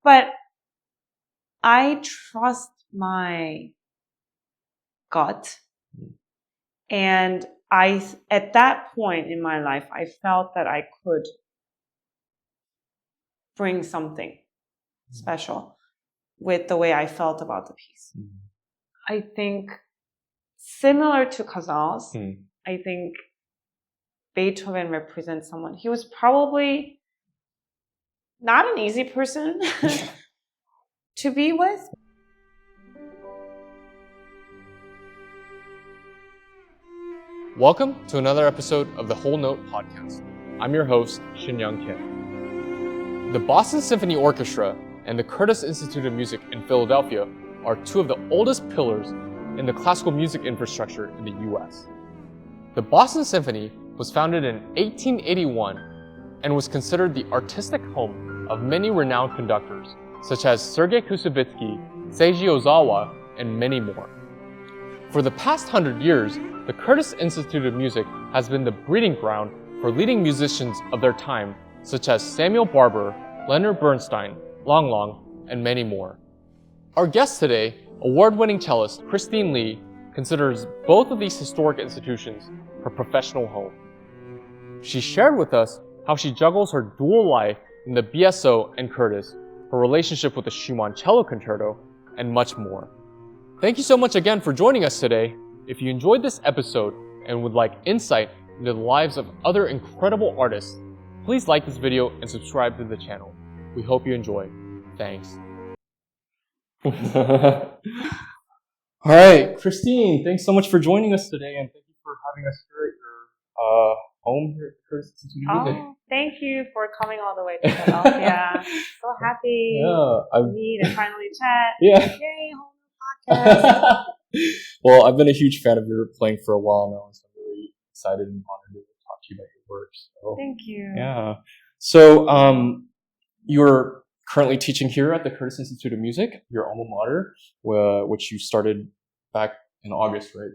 But I trust my gut. And at that point in my life, I felt that I could bring something special with the way I felt about the piece. I think similar to Casals, I think Beethoven represents someone. He was probably not an easy person to be with. Welcome to another episode of the Whole Note Podcast. I'm your host, Shin-Young Kim. The Boston Symphony Orchestra and the Curtis Institute of Music in Philadelphia are two of the oldest pillars in the classical music infrastructure in the U.S. The Boston Symphony was founded in 1881 and was considered the artistic home of many renowned conductors, such as Sergei Koussevitzky, Seiji Ozawa, and many more. For the past 100 years, the Curtis Institute of Music has been the breeding ground for leading musicians of their time, such as Samuel Barber, Leonard Bernstein, Lang Lang, and many more. Our guest today, award-winning cellist Christine Lee, considers both of these historic institutions her professional home. She shared with us how she juggles her dual life in the BSO and Curtis, her relationship with the Schumann Cello Concerto, and much more. Thank you so much again for joining us today. If you enjoyed this episode and would like insight into the lives of other incredible artists, please like this video and subscribe to the channel. We hope you enjoy. Thanks. All right, Christine, thanks so much for joining us today, and thank you for having us here at your home here at the Curtis Institute of Music. Oh, thank you for coming all the way to Philadelphia. So happy to meet and finally chat. Yeah. Yay, home podcast. Well, I've been a huge fan of your playing for a while now, so I'm really excited and honored to talk to you about your work. So, thank you. Yeah. So, you're currently teaching here at the Curtis Institute of Music, your alma mater, which you started back in August, right?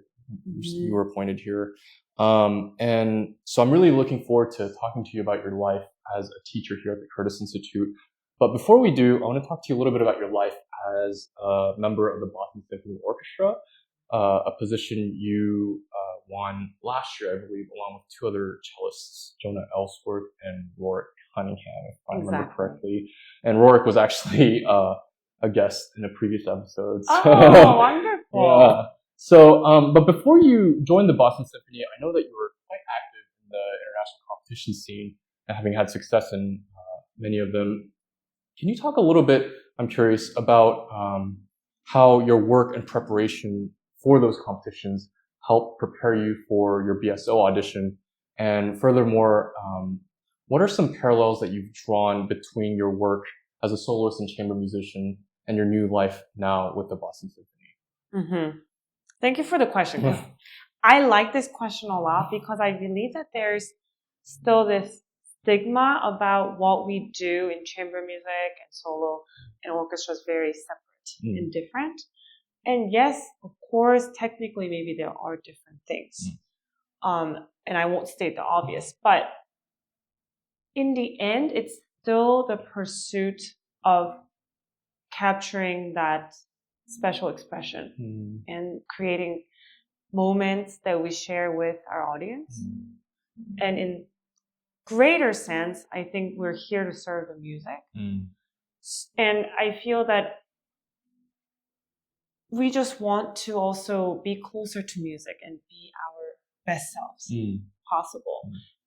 You were appointed here. And so I'm really looking forward to talking to you about your life as a teacher here at the Curtis Institute. But before we do, I want to talk to you a little bit about your life as a member of the Boston Symphony Orchestra, a position you won last year, I believe, along with two other cellists, Jonah Ellsworth and Rorik Cunningham, if I remember correctly. And Rorik was actually a guest in a previous episode. So, oh, wonderful. Yeah. So, but before you joined the Boston Symphony, I know that you were quite active in the international competition scene and having had success in many of them. Can you talk a little bit, I'm curious, about how your work and preparation for those competitions helped prepare you for your BSO audition? And furthermore, what are some parallels that you've drawn between your work as a soloist and chamber musician and your new life now with the Boston Symphony? Mm-hmm. Thank you for the question. I like this question a lot because I believe that there's still this stigma about what we do in chamber music and solo and orchestra is very separate and different. And yes, of course, technically maybe there are different things. And I won't state the obvious, but in the end, it's still the pursuit of capturing that special expression and creating moments that we share with our audience. And in greater sense, I think we're here to serve the music. And I feel that we just want to also be closer to music and be our best selves possible.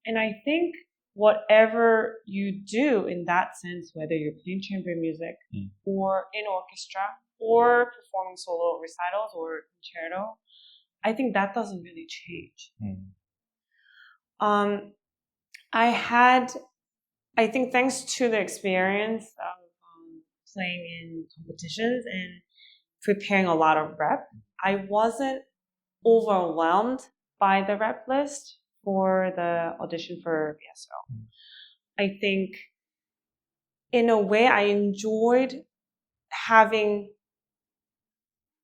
And I think whatever you do in that sense, whether you're playing chamber music or in orchestra or performing solo recitals or concerto, I think that doesn't really change. I think thanks to the experience of playing in competitions and preparing a lot of rep, I wasn't overwhelmed by the rep list for the audition for BSO. I think in a way I enjoyed having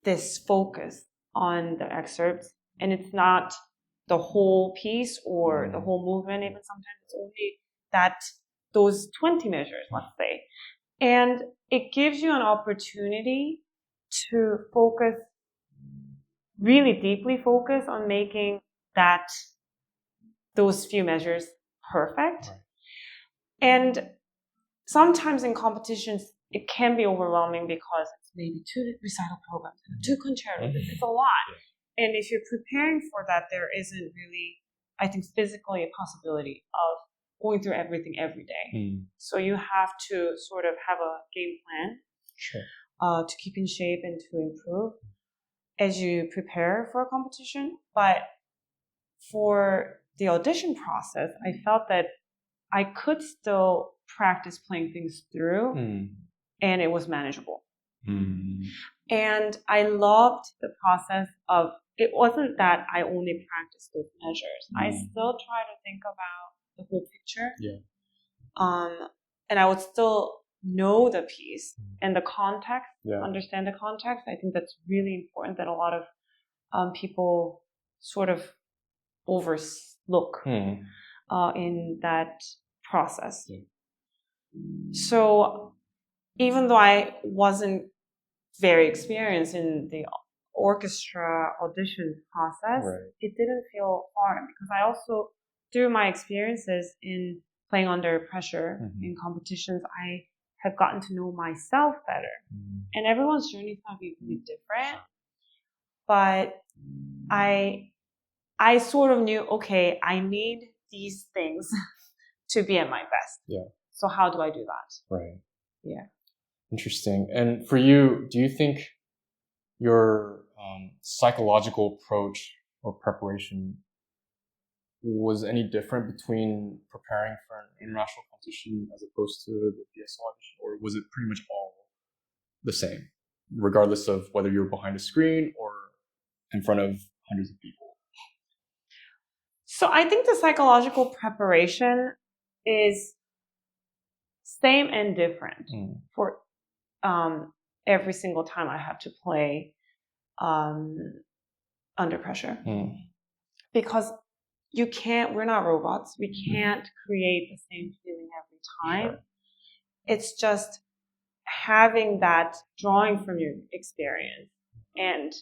this focus on the excerpts, and it's not the whole piece or the whole movement, even sometimes it's only those 20 measures, let's say. And it gives you an opportunity to focus, really deeply focus on making those few measures perfect. Right. And sometimes in competitions, it can be overwhelming because it's maybe 2 recital programs, 2 concertos. It's a lot. And if you're preparing for that, there isn't really, I think, physically a possibility of going through everything every day. So you have to sort of have a game plan to keep in shape and to improve as you prepare for a competition. But for the audition process, I felt that I could still practice playing things through, and it was manageable. And I loved the process of, it wasn't that I only practiced those measures. I still try to think about the whole picture. And I would still know the piece and the context, understand the context. I think that's really important, that a lot of people sort of overlook in that process. So even though I wasn't very experienced in the orchestra audition process, it didn't feel hard, because I also, through my experiences in playing under pressure in competitions, I have gotten to know myself better. And everyone's journey is going to be really different. But I sort of knew, okay, I need these things to be at my best. So how do I do that? Interesting. And for you, do you think your psychological approach or preparation was any different between preparing for an international competition as opposed to the PSO audition, or was it pretty much all the same, regardless of whether you were behind a screen or in front of hundreds of people? So I think the psychological preparation is same and different for every single time I have to play under pressure. Because we're not robots. We can't create the same feeling every time. It's just having that, drawing from your experience. And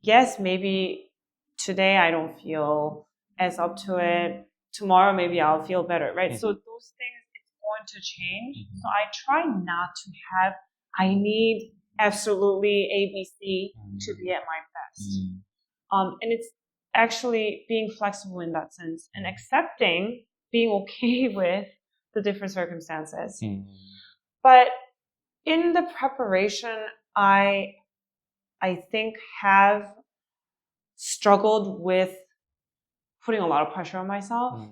yes, maybe today I don't feel as up to it. Tomorrow maybe I'll feel better, right? So those things, it's going to change. So I try not to have, I need absolutely ABC to be at my best. And it's actually being flexible in that sense and accepting, being okay with the different circumstances. But in the preparation, I think have struggled with putting a lot of pressure on myself.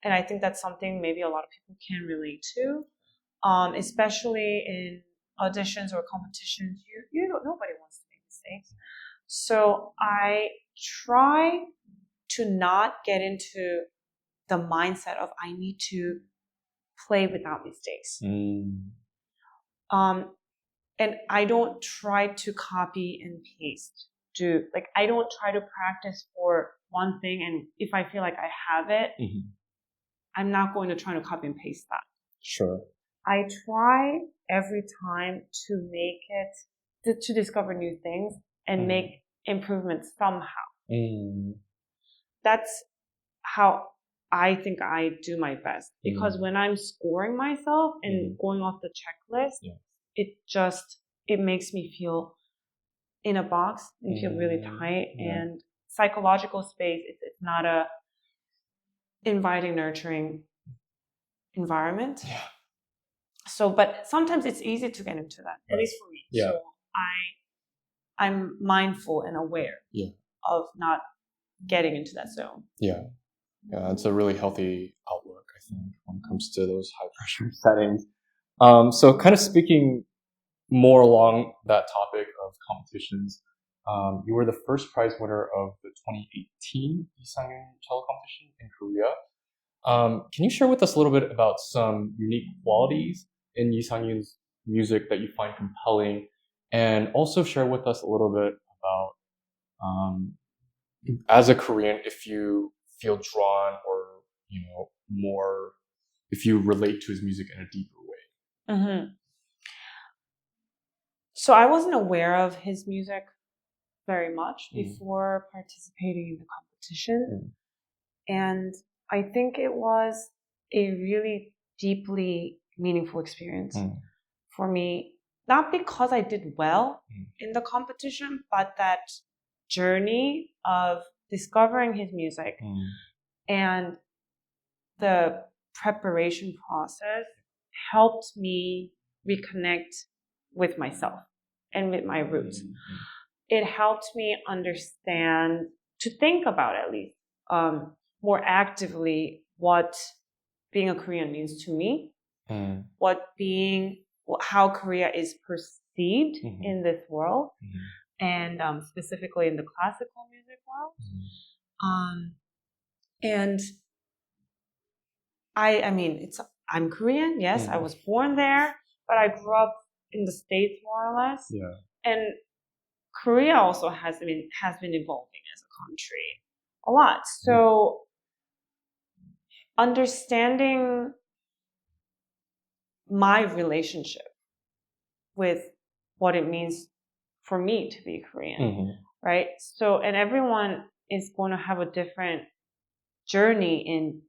And I think that's something maybe a lot of people can relate to, especially in auditions or competitions. Nobody wants to make mistakes. So I try to not get into the mindset of I need to play without mistakes. And I don't try to copy and paste. I don't try to practice for one thing, and if I feel like I have it, I'm not going to try to copy and paste that. I try every time to make it, to discover new things and make improvements somehow. That's how I think I do my best. Because when I'm scoring myself and going off the checklist, it makes me feel in a box and feel really tight. And psychological space, it's not a inviting, nurturing environment. So, but sometimes it's easy to get into that, at least for me. So I'm mindful and aware of not getting into that zone. It's a really healthy outlook, I think, when it comes to those high pressure settings. So kind of speaking more along that topic of competitions, you were the first prize winner of the 2018 Isang Yun cello competition in Korea. Can you share with us a little bit about some unique qualities in Isang Yun's music that you find compelling, and also share with us a little bit about, as a Korean, if you feel drawn or, more, if you relate to his music in a deeper way? So I wasn't aware of his music very much before participating in the competition. And I think it was a really deeply meaningful experience for me, not because I did well in the competition, but that journey of discovering his music and the preparation process helped me reconnect with myself and with my roots. It helped me understand, to think about at least, more actively what being a Korean means to me, how Korea is perceived in this world, and specifically in the classical music world. And I'm Korean, yes, I was born there, but I grew up in the States more or less. Yeah. And Korea also has been evolving as a country a lot. So understanding my relationship with what it means for me to be Korean, right? So, and everyone is going to have a different journey in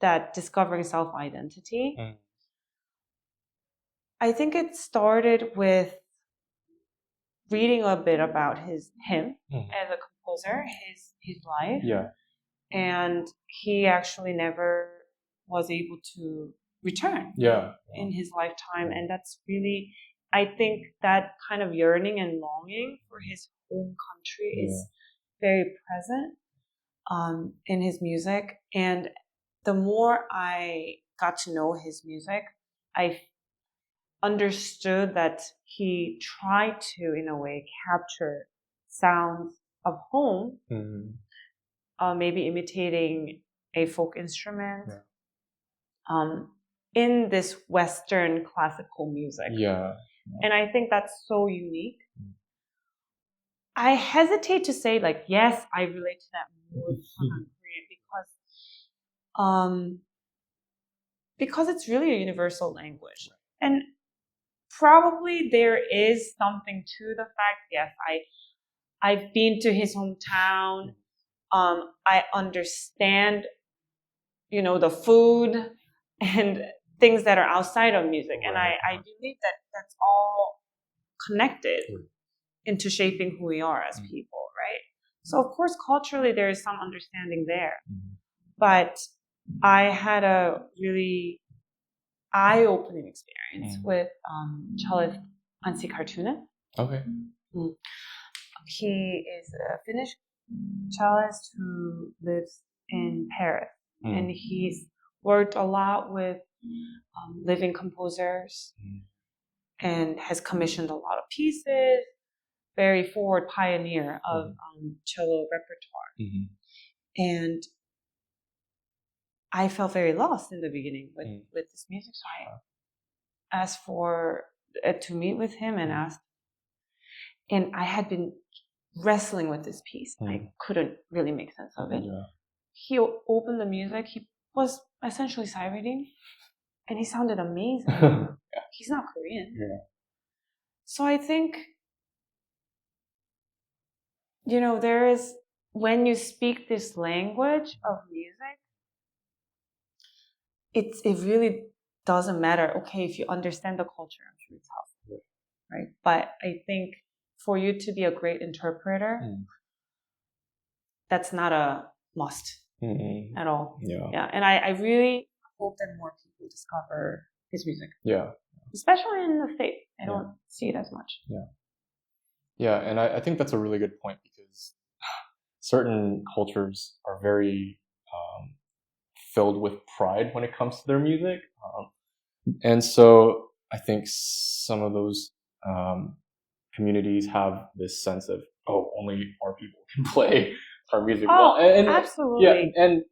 that discovering self-identity. I think it started with reading a bit about him as a composer, his life. Yeah. And he actually never was able to return in his lifetime. And that's really, I think that kind of yearning and longing for his home country is very present in his music. And the more I got to know his music, I understood that he tried to, in a way, capture sounds of home, maybe imitating a folk instrument, in this Western classical music. And I think that's so unique. I hesitate to say, like, yes, I relate to that more than Korean because it's really a universal language. And probably there is something to the fact, yes, I've been to his hometown. I understand, the food and things that are outside of music. And I believe that that's all connected into shaping who we are as people, right? So of course, culturally, there is some understanding there. But I had a really eye-opening experience with cellist Anssi Kartunen. Okay. He is a Finnish cellist who lives in Paris. And he's worked a lot with living composers and has commissioned a lot of pieces, very forward pioneer of cello repertoire. And I felt very lost in the beginning with this music. So I asked to meet with him and asked, and I had been wrestling with this piece. I couldn't really make sense of it. He opened the music. He was essentially sight reading, and he sounded amazing. He's not Korean. So I think, there is, when you speak this language of music, it really doesn't matter. Okay, if you understand the culture, I'm sure it's helpful, right? But I think for you to be a great interpreter, that's not a must at all. And I really hope that more people discover his music. Especially in the States. I don't see it as much. And I think that's a really good point, because certain cultures are very filled with pride when it comes to their music. And so I think some of those communities have this sense of, only our people can play our music well. And absolutely. And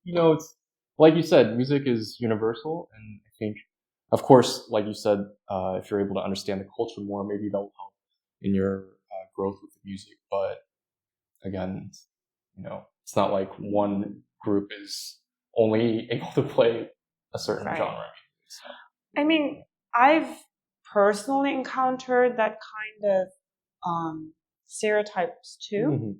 it's like you said, music is universal. And I think, of course, like you said, if you're able to understand the culture more, maybe that will help in your growth with the music. But again, it's not like one group is only able to play a certain genre. So. I mean, I've personally encountered that kind of stereotypes too,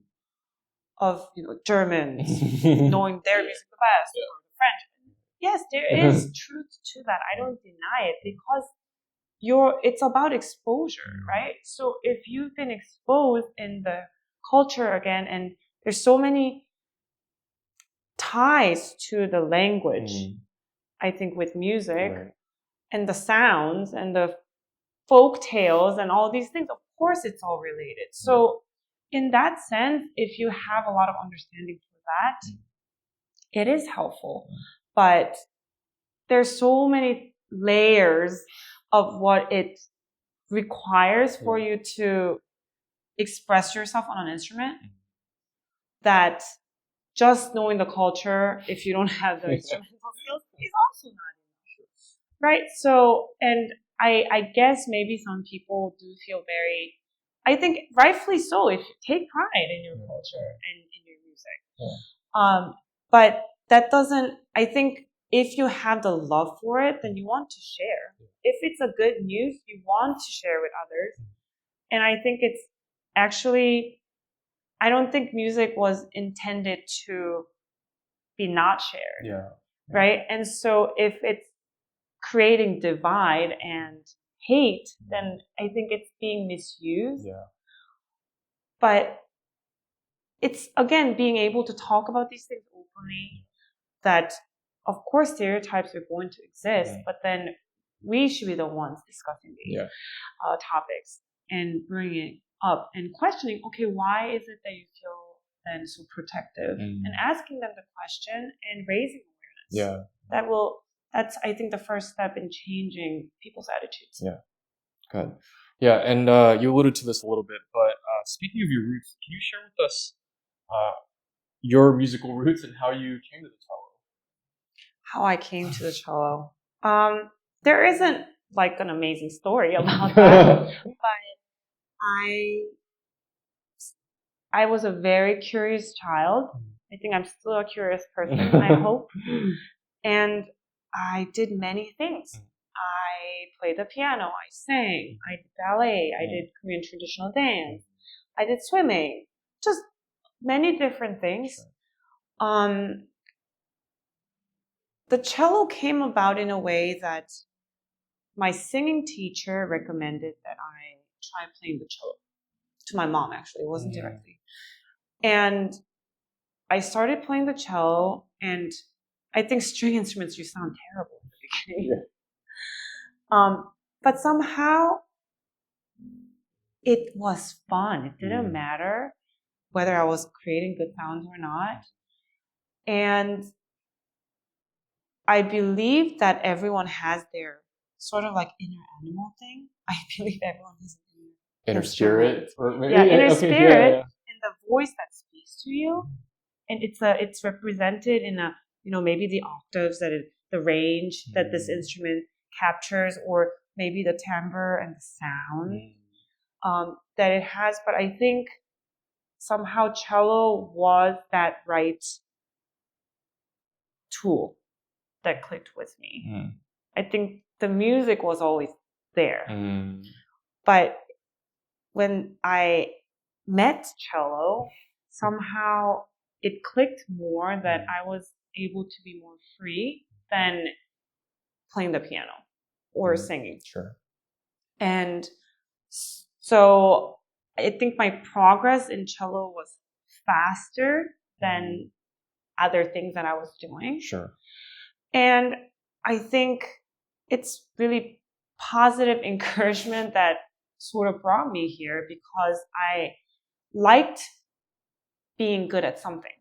of Germans knowing their music the best, or the French. Yes, there is truth to that. I don't deny it, because it's about exposure, right? So if you've been exposed in the culture again, and there's so many ties to the language, I think, with music and the sounds and the folk tales and all these things, of course it's all related. So in that sense, if you have a lot of understanding for that, it is helpful. But there's so many layers of what it requires for you to express yourself on an instrument, that just knowing the culture, if you don't have the instrumental skills, is also not enough, right? So, and I guess maybe some people do feel very, I think rightfully so, if you take pride in your culture and in your music. But that doesn't, I think if you have the love for it, then you want to share. If it's a good news, you want to share with others. And I think it's actually, I don't think music was intended to be not shared, right? And so if it's creating divide and hate, then I think it's being misused. But it's, again, being able to talk about these things openly, that of course stereotypes are going to exist, but then we should be the ones discussing these topics and bringing it up and questioning, okay, why is it that you feel then so protective, and asking them the question and raising awareness. That's, I think, the first step in changing people's attitudes. Good. And you alluded to this a little bit, but speaking of your roots, can you share with us your musical roots and how you came to the cello? How I came to the cello. There isn't like an amazing story about that, but I was a very curious child. I think I'm still a curious person, I hope. And I did many things. I played the piano, I sang, I did ballet, I did Korean traditional dance, I did swimming, just many different things. The cello came about in a way that my singing teacher recommended that I try playing the cello. To my mom, actually. It wasn't directly. And I started playing the cello, and I think string instruments just sound terrible at the beginning. But somehow it was fun. It didn't matter whether I was creating good sounds or not. And I believe that everyone has their sort of like inner animal thing. I believe everyone has an inner spirit, or maybe inner spirit, and the voice that speaks to you, and it's represented in a maybe the octaves the range that this instrument captures, or maybe the timbre and the sound that it has. But I think somehow cello was that right tool that clicked with me. I think the music was always there, but when I met cello, somehow it clicked more that I was able to be more free than playing the piano or singing. Sure. And so I think my progress in cello was faster than other things that I was doing. Sure. And I think it's really positive encouragement that sort of brought me here, because I liked being good at something.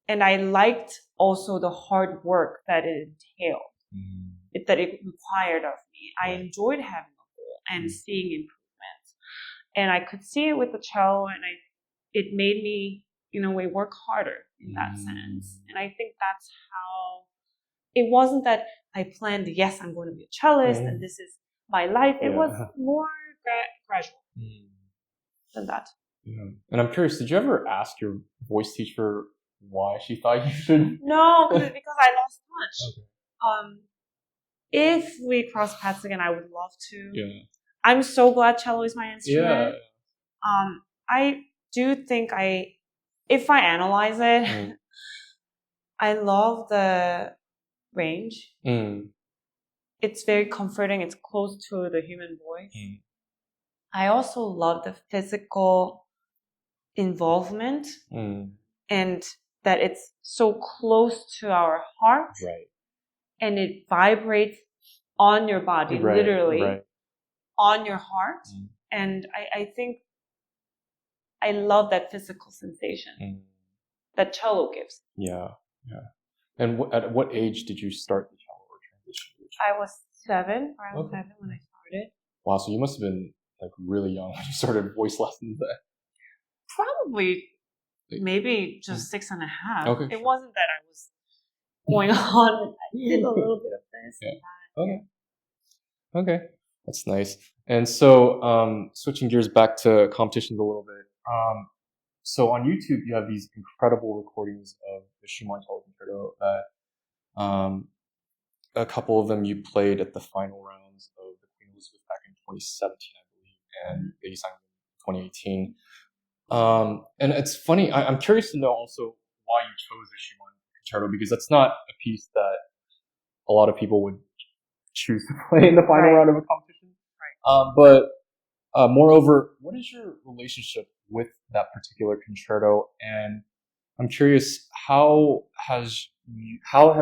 And I liked also the hard work that it entailed, that it required of me. I enjoyed having a goal and seeing improvements. And I could see it with the cello, and it made me, in a way, work harder in that sense. And I think that's how, it wasn't that I planned, yes, I'm going to be a cellist and this is my life. It was more gradual than that. And I'm curious, did you ever ask your voice teacher why she thought you should? No, because I lost touch. if we cross paths again, I would love to. Yeah. I'm so glad cello is my instrument. Yeah. I do think if I analyze it, I love the range. It's very comforting. It's close to the human voice. I also love the physical involvement and that it's so close to our heart. Right. And it vibrates on your body, literally on your heart. And I think I love that physical sensation that cello gives. Yeah. And at what age did you start the cello or transition? I was around 7 when I started. Wow, so you must have been like really young when you started voice lessons there. Probably maybe just 6.5. Okay. It wasn't that I was going on. I did a little bit of this and that. Okay. That's nice. And so, switching gears back to competitions a little bit. So on YouTube, you have these incredible recordings of the Schumann Cello Concerto that, a couple of them you played at the final rounds of the Queen Elizabeth back in 2017, I believe, and the Isang Yun in 2018. And it's funny, I'm curious to know also why you chose the Schumann Concerto, because that's not a piece that a lot of people would choose to play in the final round of a competition. But moreover, what is your relationship with that particular concerto? And I'm curious, how have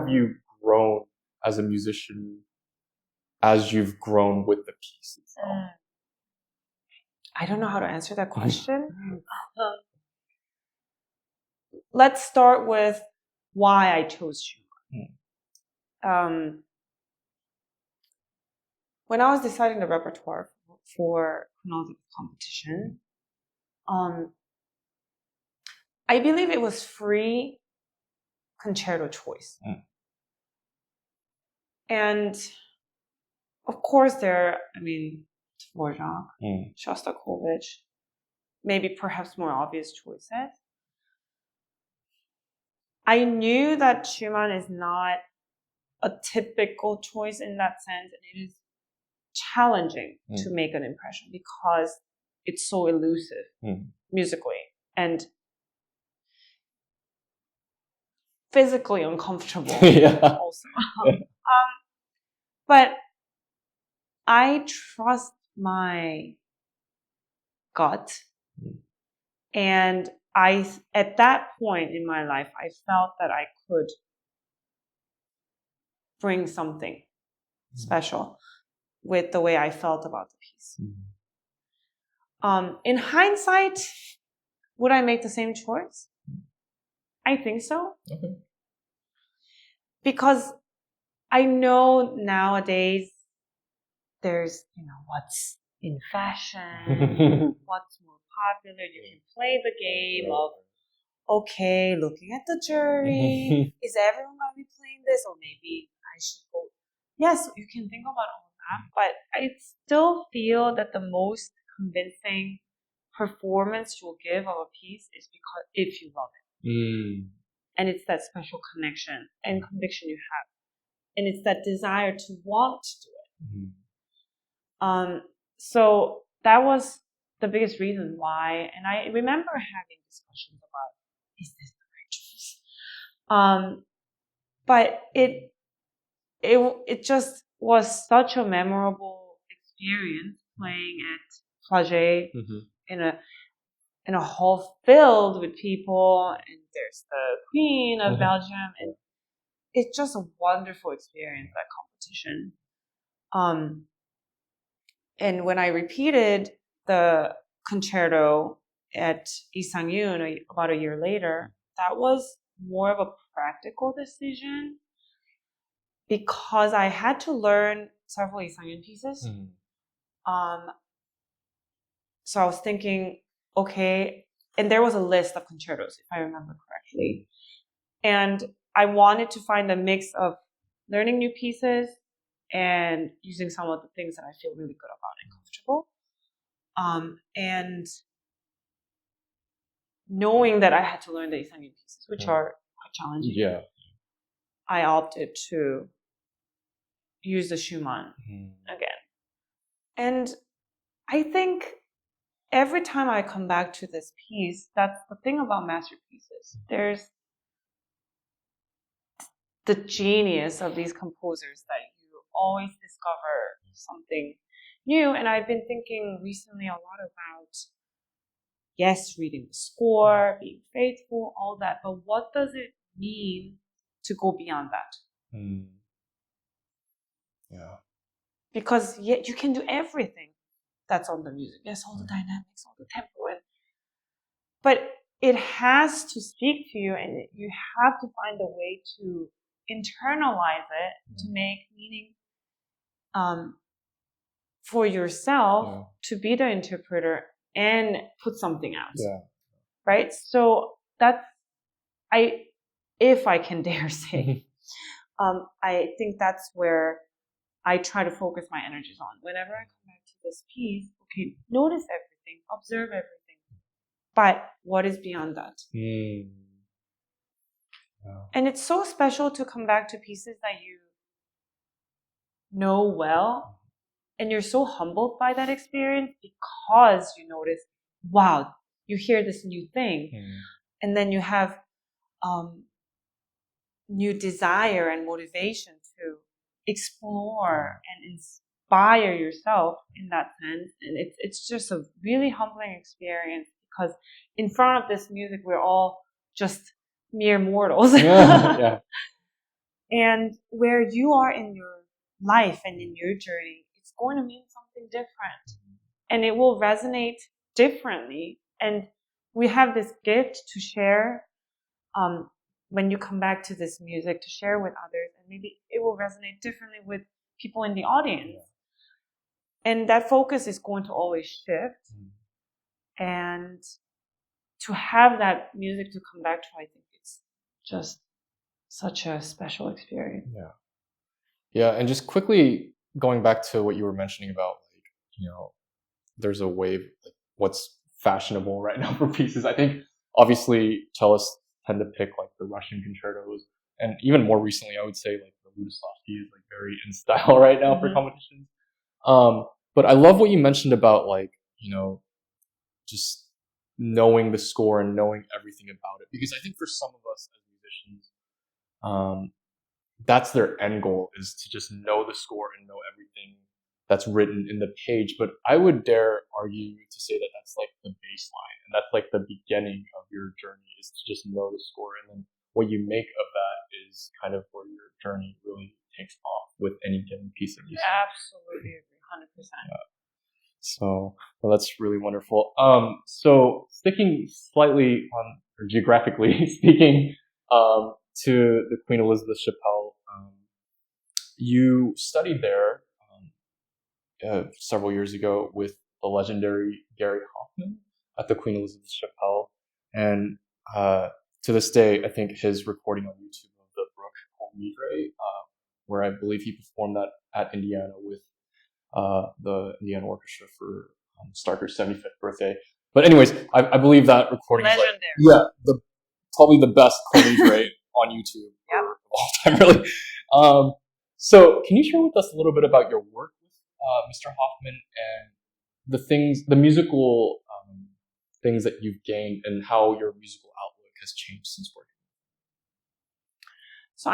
you grown as a musician as you've grown with the piece itself? I don't know how to answer that question. Let's start with why I chose Schumann. When I was deciding the repertoire for Elizabeth competition, I believe it was free concerto choice. And of course Dvorak, Shostakovich, maybe perhaps more obvious choices. I knew that Schumann is not a typical choice in that sense, and it is challenging to make an impression because it's so elusive musically and physically uncomfortable also. But I trust my gut, and at that point in my life, I felt that I could bring something special with the way I felt about the piece. In hindsight, would I make the same choice? I think so. Okay. Because I know nowadays there's, what's in fashion, what's more popular. You can play the game of, okay, looking at the jury, is everyone going to be playing this? Or maybe I should go. Yes, you can think about all that, but I still feel that the most convincing performance you'll give of a piece is because if you love it. And it's that special connection and conviction you have. And it's that desire to want to do it. So that was the biggest reason why. And I remember having discussions about, is this the right choice? But it just was such a memorable experience playing at Flagey in a hall filled with people, and there's the Queen of Belgium, and it's just a wonderful experience, that competition. And when I repeated the concerto at Isang Yun about a year later, that was more of a practical decision because I had to learn several Isang Yun pieces. So I was thinking, okay, and there was a list of concertos, if I remember correctly. And I wanted to find a mix of learning new pieces and using some of the things that I feel really good about and comfortable. And knowing that I had to learn the Isang Yun pieces, which are quite challenging. I opted to, use the Schumann Mm. again. And I think every time I come back to this piece, that's the thing about masterpieces. There's the genius of these composers that you always discover something new. And I've been thinking recently a lot about, yes, reading the score, being faithful, all that, but what does it mean to go beyond that? Mm. Yeah. Because yet you can do everything that's on the music. Yes, all the dynamics, all the tempo, but it has to speak to you, and you have to find a way to internalize it to make meaning for yourself, to be the interpreter and put something out. Yeah. Right? So that's, if I can dare say, I think that's where I try to focus my energies on. Whenever I come back to this piece, okay, notice everything, observe everything. But what is beyond that? Mm. Wow. And it's so special to come back to pieces that you know well, and you're so humbled by that experience because you notice, wow, you hear this new thing, and then you have new desire and motivation to explore and inspire yourself in that sense. And it's just a really humbling experience, because in front of this music, we're all just mere mortals. Yeah. And where you are in your life and in your journey, it's going to mean something different. And it will resonate differently. And we have this gift to share when you come back to this music, to share with others. And maybe it will resonate differently with people in the audience. And that focus is going to always shift. And to have that music to come back to, I think it's just such a special experience. Yeah, and just quickly going back to what you were mentioning about, there's a wave, like what's fashionable right now for pieces. I think obviously cellists tend to pick like the Russian concertos, and even more recently, I would say like the Lutoslawski is like very in style right now for competitions. But I love what you mentioned about just knowing the score and knowing everything about it, because I think for some of us as musicians, that's their end goal, is to just know the score and know everything that's written in the page. But I would dare argue to say that that's like the baseline, and that's like the beginning of your journey, is to just know the score, and then what you make of that is kind of where your journey really takes off with any given piece of music. Absolutely agree, 100%. So, well, that's really wonderful. So sticking slightly on, or geographically speaking, to the Queen Elizabeth Chapelle, you studied there several years ago with the legendary Gary Hoffman at the Queen Elizabeth Chapelle, and to this day, I think his recording on YouTube of the Bruch called Midre, where I believe he performed that at Indiana with the Indiana Orchestra for Starker's 75th birthday. But anyways, I believe that recording legendary. is like, probably the best Midre on YouTube of all time, really. So can you share with us a little bit about your work with Mr. Hoffman and the musical things that you've gained, and how your musical outlook has changed since working? So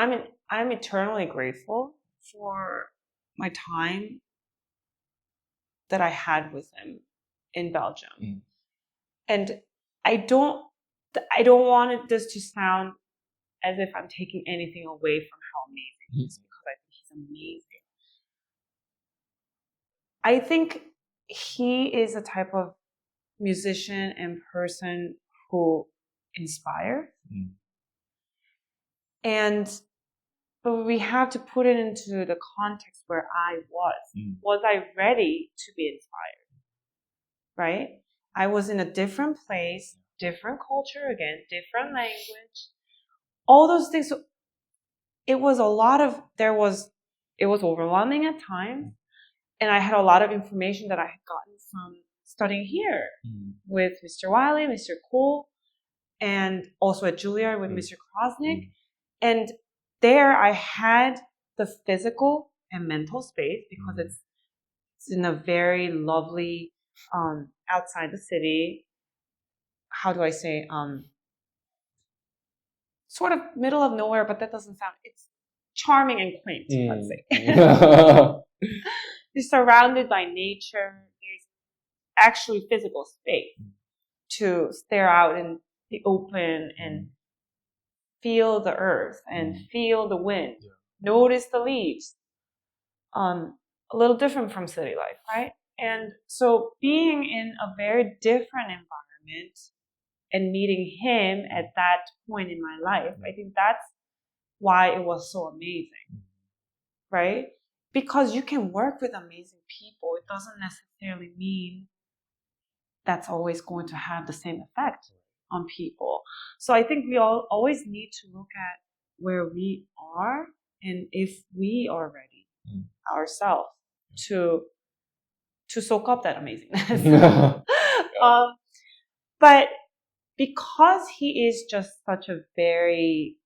I'm eternally grateful for my time that I had with him in Belgium. And I don't want this to sound as if I'm taking anything away from how amazing he is, because I think he's amazing. I think he is a type of musician and person who inspires. But we have to put it into the context where I was. Was I ready to be inspired? Right? I was in a different place, different culture again, different language, all those things. So it was overwhelming at times. And I had a lot of information that I had gotten from studying here with Mr. Wiley, Mr. Cole, and also at Juilliard with Mr. Krosnick. And there I had the physical and mental space because it's in a very lovely outside the city. How do I say? Sort of middle of nowhere, but that doesn't sound. It's charming and quaint. Let's say. You're surrounded by nature. There's actually physical space to stare out in the open and feel the earth and feel the wind. Notice the leaves. A little different from city life, right? And so being in a very different environment and meeting him at that point in my life, I think that's why it was so amazing, right? Because you can work with amazing people. It doesn't necessarily mean that's always going to have the same effect on people. So I think we all always need to look at where we are and if we are ready ourselves to soak up that amazingness. But because he is just such a very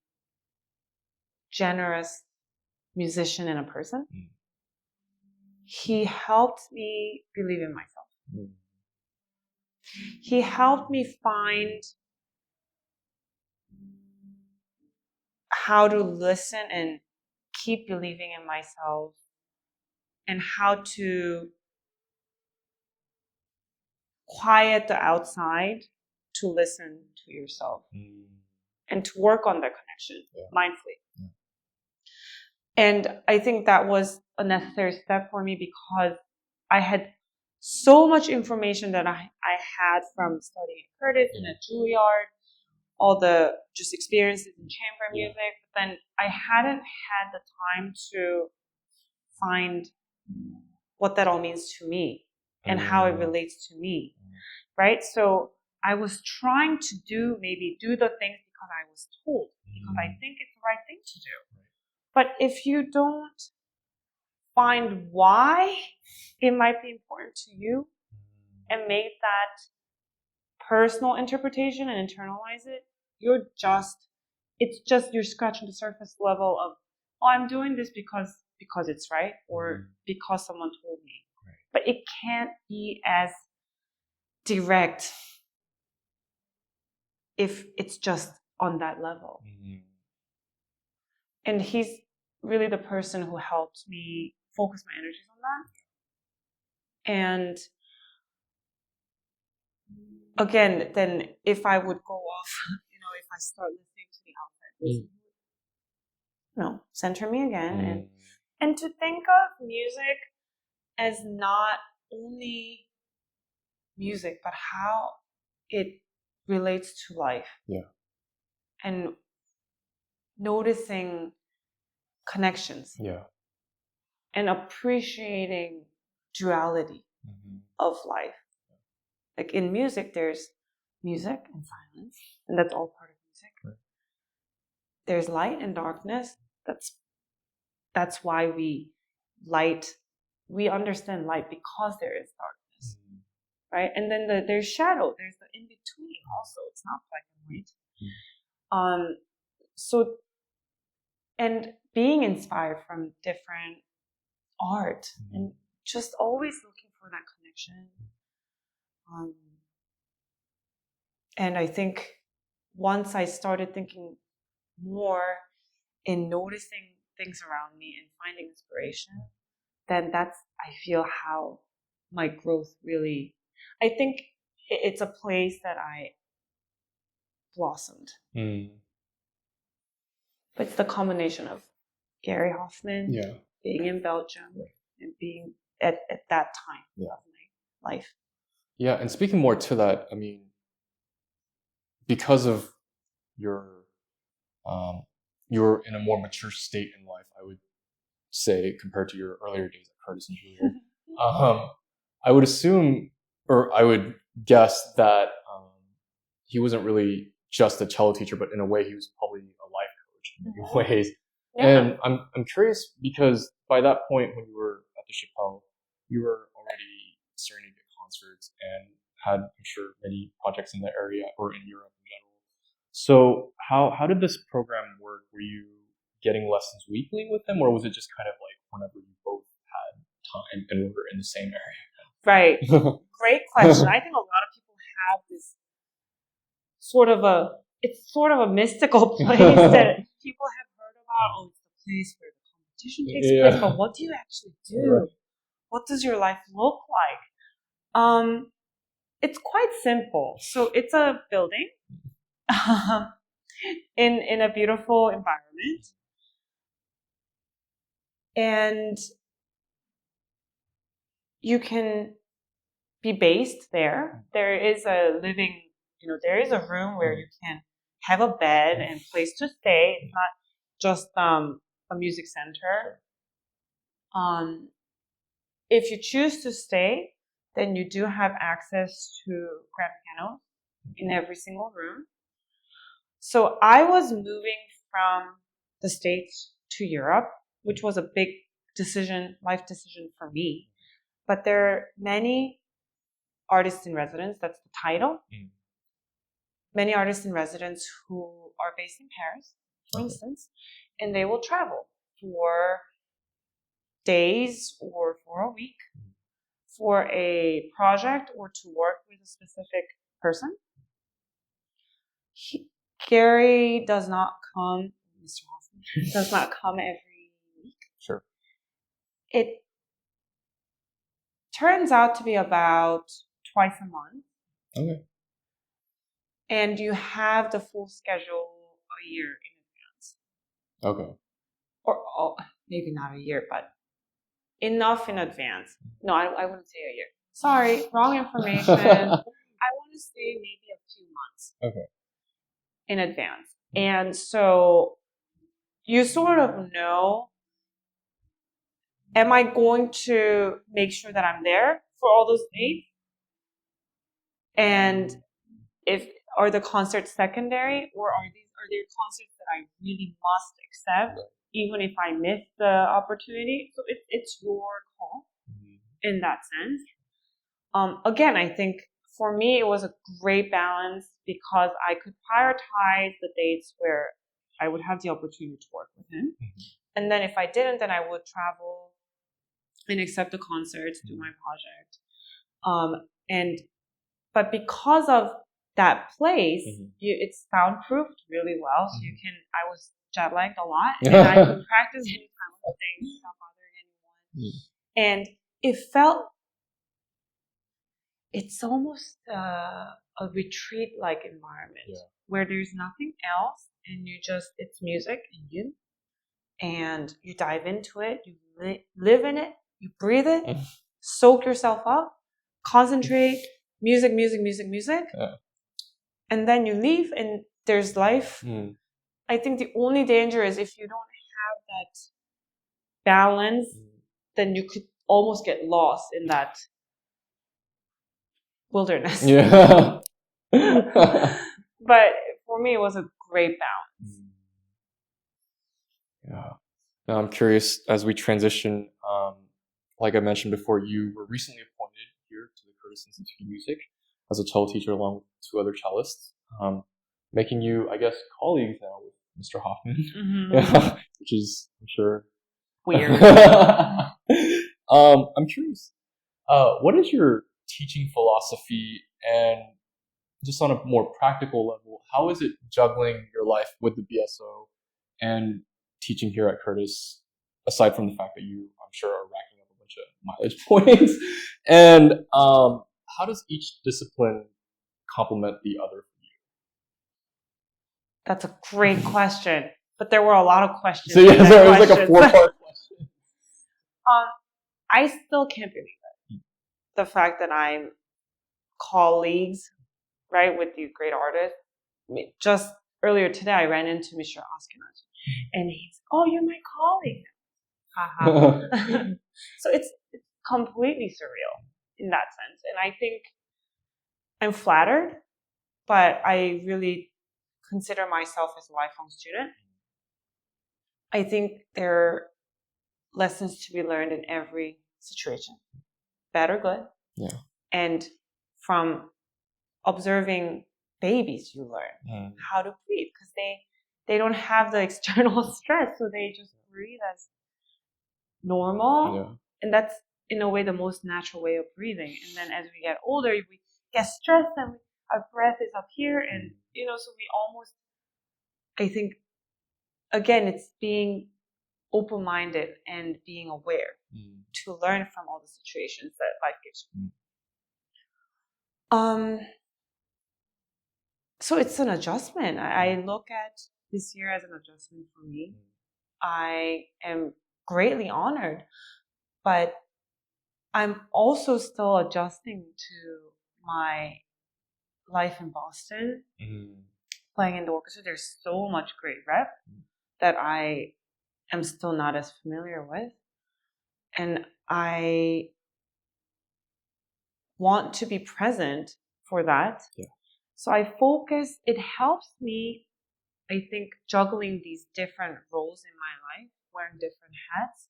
generous musician and a person, he helped me believe in myself. He helped me find how to listen and keep believing in myself and how to quiet the outside to listen to yourself and to work on that connection mindfully. And I think that was a necessary step for me because I had so much information that I had from studying at Curtis and at Juilliard, all the just experiences in chamber music, but then I hadn't had the time to find what that all means to me and how it relates to me, right? So I was trying to do the things because I was told, because I think it's the right thing to do. But if you don't find why it might be important to you and make that personal interpretation and internalize it, you're scratching the surface level of, oh, I'm doing this because it's right or because someone told me. But it can't be as direct if it's just on that level. And he's really the person who helped me focus my energies on that. And again, then if I would go off, if I start listening to the outside voices, center me again and to think of music as not only music, but how it relates to life. And noticing connections. And appreciating duality of life. Like in music, there's music and silence, and that's all part of music. There's light and darkness. That's why we understand light because there is darkness, right? And then there's shadow. There's the in between also. It's not black and white. So, and being inspired from different art and just always looking for that connection. And I think once I started thinking more in noticing things around me and finding inspiration, then that's, I feel, how my growth really, I think it's a place that I blossomed. But it's the combination of Gary Hoffman, being in Belgium, and being at that time of my life. Yeah, and speaking more to that, I mean, because of you're in a more mature state in life, I would say, compared to your earlier days at Curtis and Juilliard. I would assume, or I would guess that he wasn't really just a cello teacher, but in a way he was probably a life coach in many ways. And I'm curious because by that point when you were at the Chapelle, you were already starting to get concerts and had, I'm sure, many projects in the area or in Europe in general. So how did this program work where you getting lessons weekly with him, or was it just kind of like whenever you both had time and were in the same area? Right. Great question. I think a lot of people have this it's sort of a mystical place that people have heard about. Oh, it's the place where the competition takes place, but what do you actually do? Right. What does your life look like? It's quite simple. So it's a building in a beautiful environment. And you can be based there. There is a living, there is a room where you can have a bed and place to stay. It's not just a music center. If you choose to stay, then you do have access to grand pianos in every single room. So I was moving from the States to Europe, which was a big life decision for me. But there are many artists in residence, that's the title. Many artists in residence who are based in Paris, for instance, and they will travel for days or for a week for a project or to work with a specific person. Gary does not come, Mr. Hoffman, does not come every week. Sure. It turns out to be about twice a month. Okay. And you have the full schedule a year in advance. Okay. Or maybe not a year, but enough in advance. No, I wouldn't say a year. Sorry, wrong information. I want to say maybe a few months. Okay. In advance. And so you sort of know, am I going to make sure that I'm there for all those dates? And are the concerts secondary, or are there concerts that I really must accept, even if I miss the opportunity? So it's your call in that sense. Again, I think for me it was a great balance because I could prioritize the dates where I would have the opportunity to work with him, and then if I didn't, then I would travel and accept the concerts, do my project, but because of that place, it's soundproofed really well. So I was jet lagged a lot, and I could practice anytime of the day without bothering anyone. And it's almost a retreat-like environment where there's nothing else, and it's music and you, and you dive into it, you live in it, you breathe it, soak yourself up, concentrate, music. And then you leave and there's life. I think the only danger is if you don't have that balance, then you could almost get lost in that wilderness. Yeah. But for me, it was a great balance. Yeah. Now I'm curious, as we transition, like I mentioned before, you were recently appointed here to the Curtis Institute of Music as a cello teacher along with two other cellists, making you, I guess, colleagues now with Mr. Hoffman, which is, I'm sure, weird. I'm curious, what is your teaching philosophy, and just on a more practical level, how is it juggling your life with the BSO and teaching here at Curtis, aside from the fact that you, I'm sure, are racking up a bunch of mileage points, and how does each discipline complement the other for you? That's a great question, but there were a lot of questions. So yeah, it was like a 4-part question. I still can't believe it. The fact that I'm colleagues, right, with these great artists. Just earlier today, I ran into Mr. Askenazi, and he's, oh, you're my colleague. Haha. So it's completely surreal in that sense. And I think I'm flattered, but I really consider myself as a lifelong student. I think there are lessons to be learned in every situation, bad or good. Yeah. And from observing babies, you learn how to breathe, because they don't have the external stress, so they just breathe as normal. Yeah. And that's, in a way, the most natural way of breathing. And then as we get older, we get stressed and our breath is up here. And, so we almost, I think, again, it's being open-minded and being aware to learn from all the situations that life gives you. So it's an adjustment. I look at this year as an adjustment for me. I am greatly honored, but I'm also still adjusting to my life in Boston, playing in the orchestra. There's so much great rep that I am still not as familiar with. And I want to be present for that. Yeah. So I focus, it helps me, I think, juggling these different roles in my life, wearing different hats.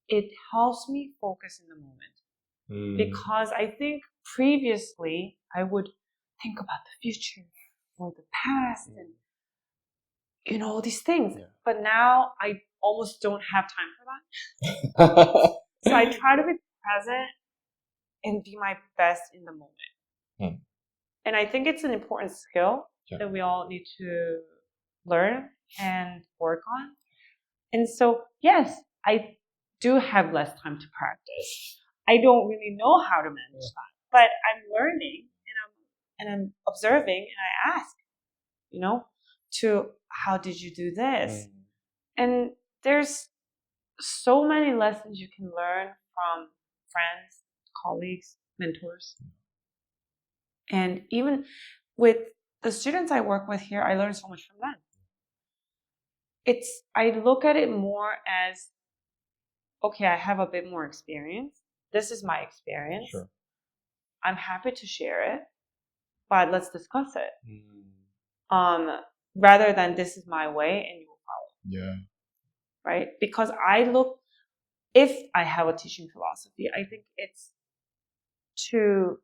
It helps me focus in the moment. Because I think previously I would think about the future or the past and, all these things. Yeah. But now I almost don't have time for that. So I try to be present and be my best in the moment. And I think it's an important skill that we all need to learn and work on. And so, yes, I do have less time to practice. I don't really know how to manage that, but I'm learning and I'm observing, and I ask, to how did you do this? And there's so many lessons you can learn from friends, colleagues, mentors. And even with the students I work with here, I learn so much from them. I look at it more as, okay, I have a bit more experience. This is my experience. Sure. I'm happy to share it, but let's discuss it. Rather than this is my way and you will follow. Yeah. Right? Because if I have a teaching philosophy, I think it's to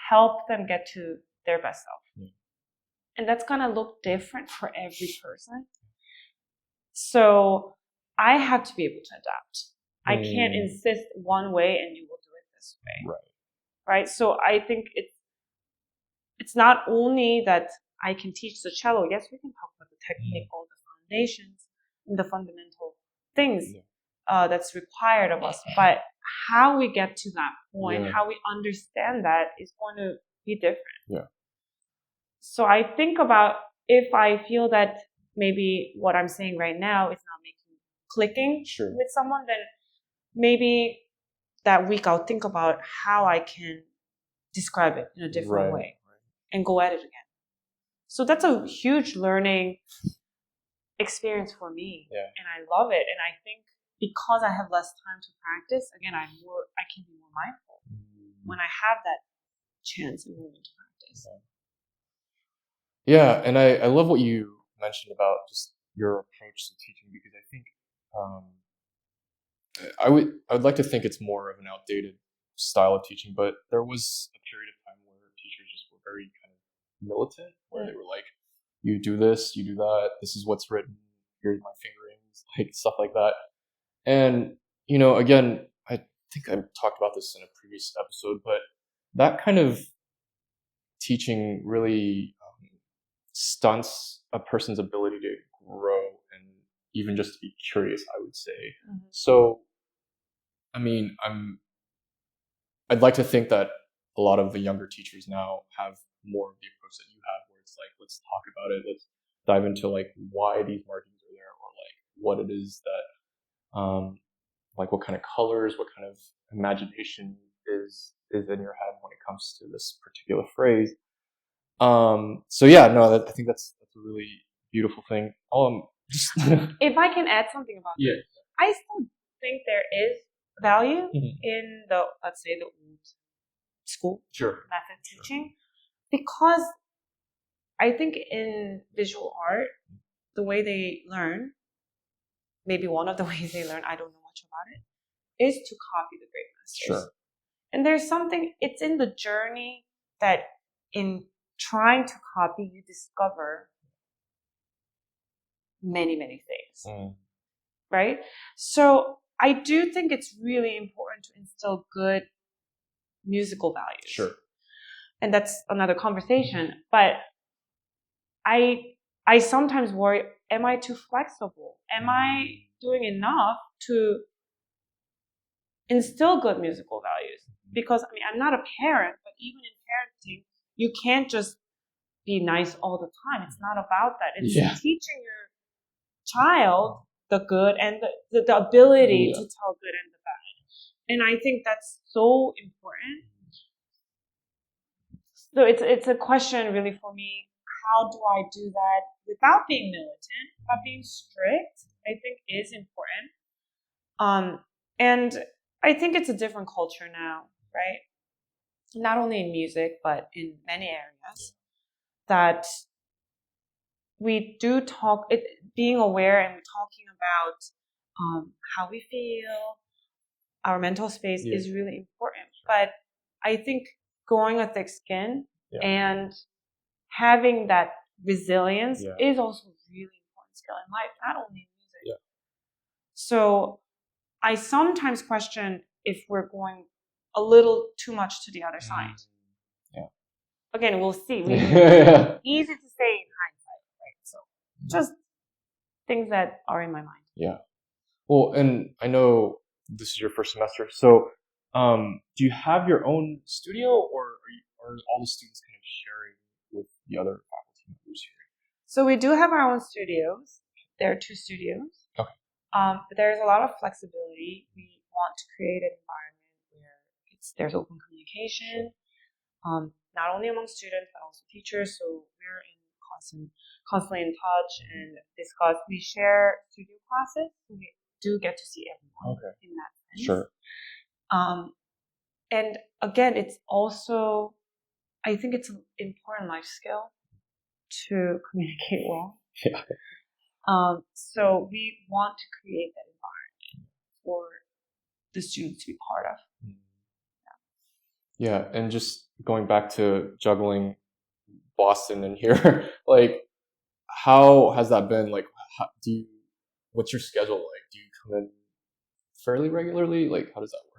help them get to their best self. Yeah. And that's going to look different for every person. So I have to be able to adapt. I can't insist one way and you will do it this way. Right? So I think it's not only that I can teach the cello. Yes, we can talk about the technique, all the foundations, and the fundamental things that's required of us. But how we get to that point, how we understand that is going to be different. Yeah. So I think about, if I feel that maybe what I'm saying right now is not clicking with someone, then maybe that week I'll think about how I can describe it in a different way and go at it again. So that's a huge learning experience for me, and I love it. And I think because I have less time to practice, again, I can be more mindful when I have that chance and moment to practice. Yeah, and I love what you mentioned about just your approach to teaching, because I think I would like to think it's more of an outdated style of teaching, but there was a period of time where teachers just were very kind of militant, where they were like, you do this, you do that, this is what's written, here's my fingerings, like stuff like that. And, again, I think I talked about this in a previous episode, but that kind of teaching really stunts a person's ability to grow and even just to be curious, I would say. So, I mean, I'd like to think that a lot of the younger teachers now have more of the approach that you have, where it's like, let's talk about it, let's dive into like why these markings are there, or like what it is that, like what kind of colors, what kind of imagination is in your head when it comes to this particular phrase. So yeah, no, I think that's a really beautiful thing. If I can add something about that, I still think there is value in the, let's say, the old school method teaching, because I think in visual art, the way they learn, maybe one of the ways they learn, I don't know much about it, is to copy the great masters. Sure. And there's something, it's in the journey that in trying to copy, you discover many, many things, right? So I do think it's really important to instill good musical values. Sure. And that's another conversation. But I sometimes worry, am I too flexible? Am I doing enough to instill good musical values? Because, I mean, I'm not a parent, but even in parenting, you can't just be nice all the time. It's not about that. It's teaching your child the good and the ability to tell good and the bad. And I think that's so important. So it's a question really for me. How do I do that without being militant, without being strict? I think is important. And I think it's a different culture now, right? Not only in music, but in many areas, that we do talk, being aware and talking about how we feel, our mental space is really important. But I think growing a thick skin and having that resilience is also a really important skill in life, not only in music. Yeah. So I sometimes question if we're going a little too much to the other side. Yeah. Again, we'll see. Easy to say in hindsight, right? So just things that are in my mind. Yeah. Well, and I know this is your first semester, so do you have your own studio, or are all the students kind of sharing with the other faculty members here? So we do have our own studios. There are 2 studios. Okay. But there's a lot of flexibility. We want to create an environment where there's open communication, not only among students but also teachers. So we're constantly in touch and discuss. We share studio classes. So we do get to see everyone in that sense. Sure. And again, it's also, I think it's an important life skill to communicate well. Yeah. So we want to create that environment for the students to be part of. Yeah, and just going back to juggling Boston and here, like, how has that been? Like, what's your schedule like? Do you come in fairly regularly? Like, how does that work?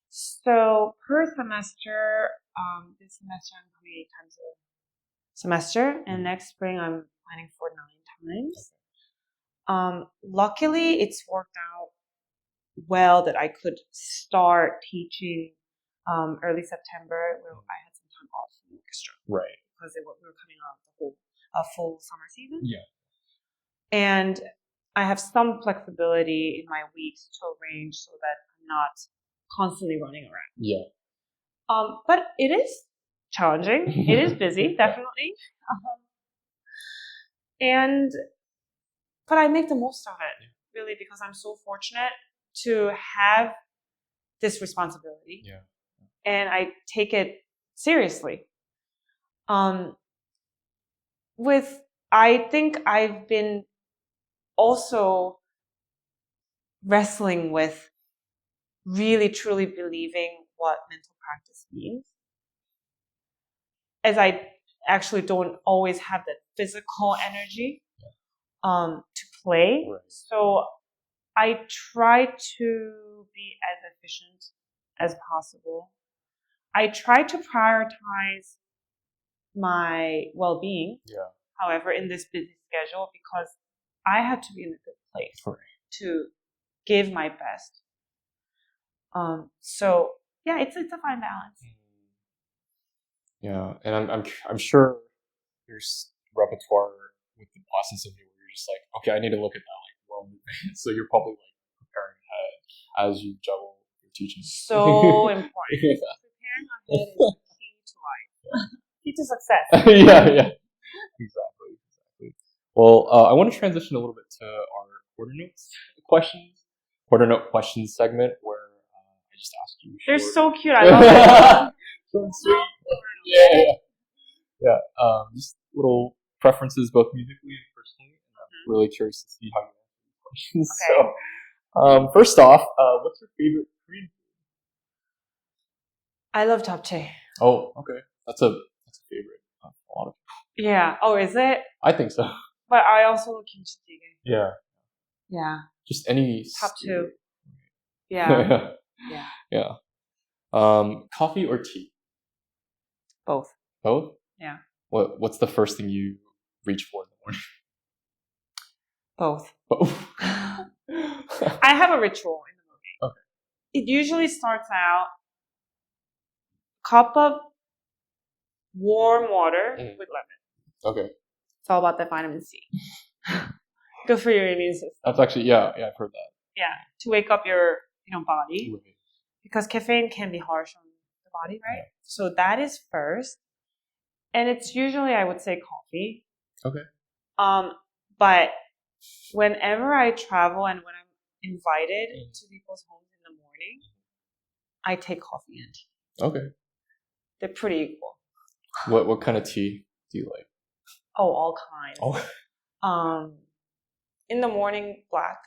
So per semester, this semester I'm coming 8 times a semester, and next spring I'm planning for 9 times. Luckily, it's worked out well that I could start teaching early September, where I had some time off from the orchestra, right? Because we were coming out of the full summer season. Yeah, and I have some flexibility in my weeks to arrange so that I'm not constantly running around. Yeah. But it is challenging. It is busy, definitely. But I make the most of it, really, because I'm so fortunate to have this responsibility. Yeah. And I take it seriously. I think I've been also wrestling with really truly believing what mental practice means, as I actually don't always have the physical energy to play. Right. So I try to be as efficient as possible. I try to prioritize my well-being, however, in this busy schedule, because I have to be in a good place to give my best. So yeah, it's a fine balance. Yeah, and I'm sure there's repertoire with the Boston Symphony where you're just like, okay, I need to look at that like well in advance. So you're probably like preparing ahead as you juggle your teaching. So important. Preparing ahead is key to life. Key to success. Yeah, exactly. Well, I want to transition a little bit to our quarter note questions segment, where I just ask you. They're so cute. I love it. So sweet. Yeah. Just little preferences, both musically and personally. And I'm really curious to see how you answer these questions. Okay. So, first off, what's your favorite Korean food? I love japchae. Oh, okay. That's a favorite of a lot of people. Yeah. Oh, is it? I think so. But I also love kimchi jjigae. Yeah. Yeah. Just any Top stew. two. Yeah. Yeah. Yeah. Coffee or tea? Both. Both? Yeah. What's the first thing you reach for in the morning? Both. Both. I have a ritual in the morning. Okay. It usually starts out cup of warm water with lemon. Okay. It's all about the vitamin C. Good for your immune system. That's actually I've heard that. Yeah, to wake up your body, Right. because caffeine can be harsh on the body, right? Yeah. So that is first, and it's usually, I would say, coffee. Okay. But whenever I travel and when I'm invited to people's homes in the morning, I take coffee and tea. Okay. They're pretty equal. What kind of tea do you like? Oh, all kinds. Oh. In the morning, black.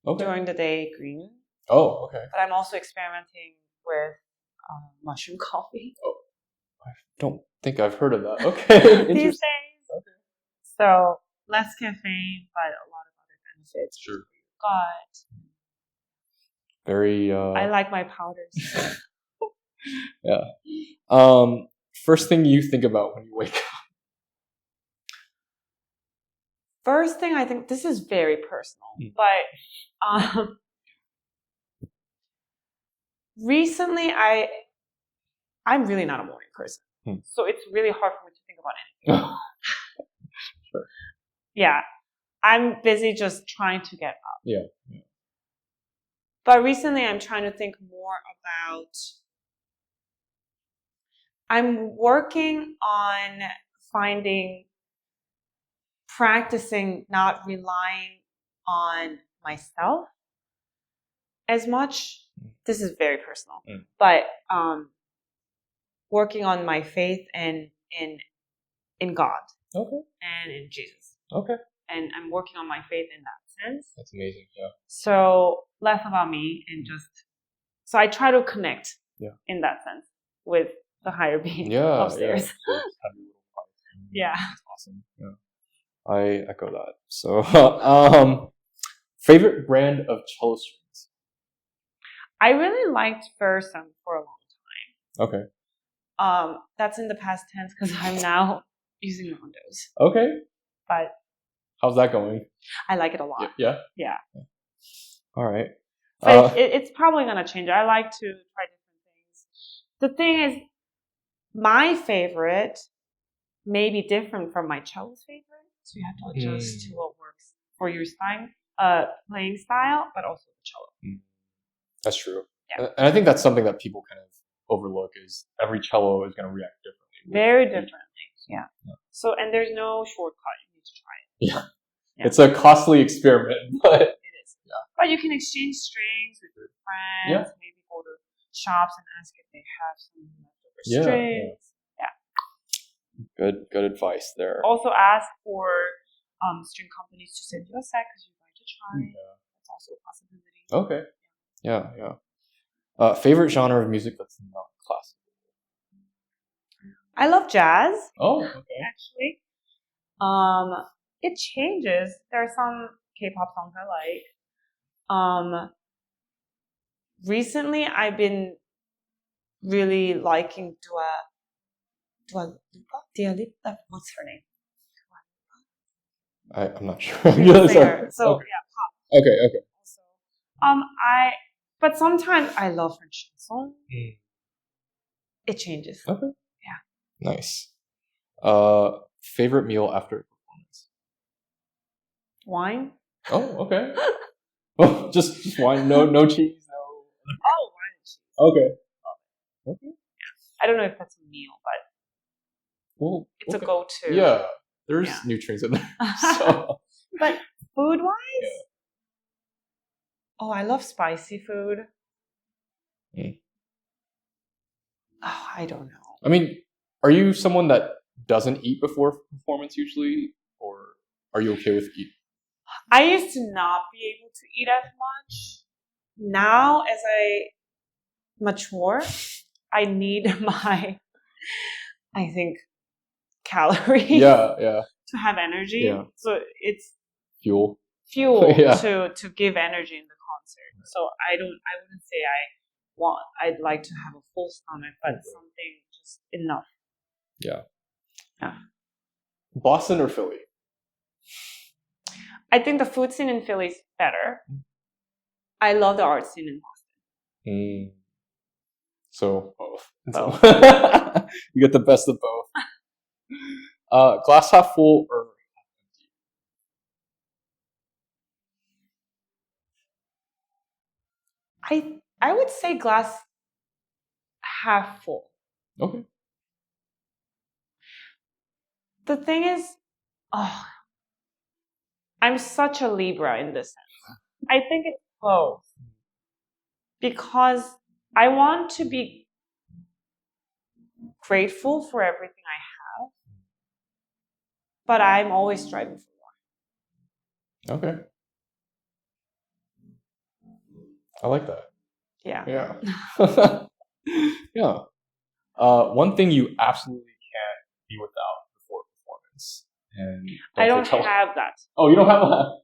Okay. During the day, green. Oh, okay. But I'm also experimenting with mushroom coffee. Oh, I don't think I've heard of that. Okay. These days. Okay. So less caffeine, but a lot of other benefits. Sure. Gut. Very. I like my powders. Yeah. First thing you think about when you wake up? First thing I think, this is very personal, but recently I'm really not a morning person. So it's really hard for me to think about anything. Sure. Yeah. I'm busy just trying to get up. Yeah. But recently I'm trying to think more about, I'm working on practicing not relying on myself as much. This is very personal, but working on my faith in God. Okay. And in Jesus. Okay. And I'm working on my faith in that sense. That's amazing. Yeah. So less about me and so I try to connect in that sense with the higher being upstairs. Yeah. That's awesome. Yeah. I echo that. So, favorite brand of cello strings? I really liked Versen for a long time. Okay. That's in the past tense because I'm now using Rondos. Okay. But how's that going? I like it a lot. Yeah. Yeah. All right. But it's probably gonna change. I like to try different things. The thing is, my favorite may be different from my cello's favorite. So you have to adjust to what works for your playing style, but also the cello. That's true. Yeah. And I think that's something that people kind of overlook is every cello is going to react differently. Very differently. Yeah. So, and there's no shortcut. You need to try it. Yeah. It's a costly experiment, but it is. Yeah. But you can exchange strings with your friends. Yeah. Maybe go to shops and ask if they have some leftover strings. Good advice there. Also ask for string companies to send you a set because you'd like to try. Yeah. That's also a possibility. Okay. Yeah. Favorite genre of music that's not classical? I love jazz. Oh, okay. Actually. It changes. There are some K-pop songs I like. Recently I've been really liking Dua Lipa? What's her name? I'm not sure. So okay. pop. Okay. Also, but sometimes I love her chanson. It changes. Okay. Yeah. Nice. Favorite meal after a performance? Wine. Oh, okay. Well, just wine. No cheese. No. Oh, wine and cheese. Okay. I don't know if that's a meal, but it's a go-to. Yeah, there's nutrients in there. So. But food-wise, I love spicy food. Oh, I don't know. I mean, are you someone that doesn't eat before performance usually, or are you okay with eating? I used to not be able to eat as much. Now, as I mature, I need my, I think, calories. Yeah. to have energy. Yeah. So it's Fuel. fuel to give energy in the concert. So I wouldn't say I'd like to have a full stomach, but something just enough. Yeah. Yeah. Boston or Philly? I think the food scene in Philly is better. I love the art scene in Boston. So both. Both. You get the best of both. Glass half full or I would say glass half full. okay? The thing is, I'm such a Libra in this sense. I think it's both. Because I want to be grateful for everything I have, but I'm always striving for more. Okay. I like that. Yeah. Yeah. Yeah. One thing you absolutely can't be without before a performance. And I don't have that. Oh, you don't have that?